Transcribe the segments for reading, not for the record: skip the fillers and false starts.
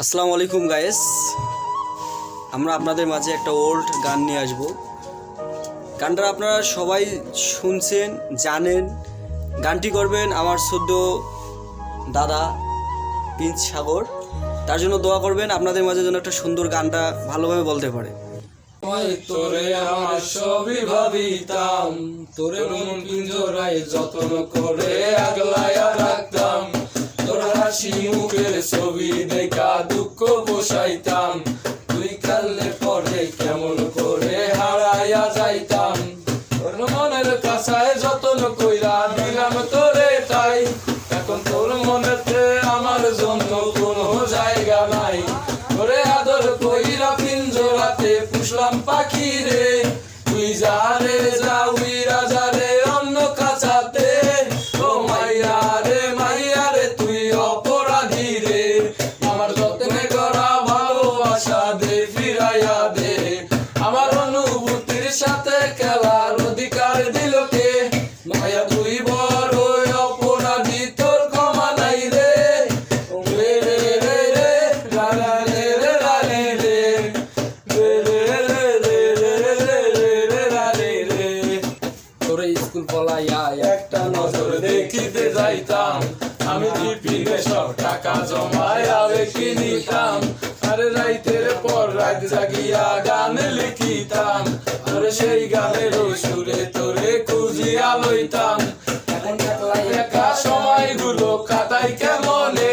আসসালামু আলাইকুম গাইস, আমরা আপনাদের মাঝে একটা ওল্ড গান নিয়ে আসব। গানটা আপনারা সবাই শুনছেন, জানেন। গানটি করবেন আমার সদ্য দাদা প্রিন্স সাগর। তার জন্য দোয়া করবেন আপনাদের মাঝে যেন একটা সুন্দর গানটা ভালোভাবে বলতে পারে। তোরে আমার সবই ভাবিতাম, তোরে মন পিঞ্জরায় যত্ন করে আগলায়া রাখতাম। তোর হাসি মুখের ছবি দেখা দুঃখ বসাইতাম, তুই কাললে পরে কেমন করে হারাইয়া যাইতাম। তোর মনের কাছায় যত্ন কইরা দিলাম তোরে তাই, এখন তোর মনেতে আমার জন্য কোনো জায়গা নাই। তোরে আদর কইরা পিঞ্জরাতে পুষলাম পাখি রে, তুই যা রে যা উইরা যা রে অন্য কাছাতে। ও মাইয়া রে তুই অপরাধী রে, আমার যত্নে করা ভালোবাসা দে ফিরাইয়া দে। আমার অনুভূতির সাথে খেলার অধিকার দিল কে? মায়া তুই বড় অপরাধী, তোর ক্ষমা নাই রে। রে রে রে রে রা রা রে রে রা রে রে রে রে রে রে রে রে রে রা রে রে। তোরে স্কুল পলাইয়া একটা নজর দেখিতে যাইতাম, আমি টিফিনে সব টাকা জমায় আবেগে নিতাম। আরে রাইতের পর রাত জাগিয়া গান লিখিতাম, তোরে সেই গানের সুরে তোরে খুঁজিয়া লইতাম। এখন একা সময়গুলো কাটাই কেমনে,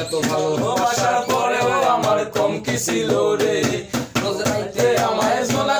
এত ভালোবাসার পরেও আমার কম কি ছিল রে। রোজ রাইতে আমায় শোনা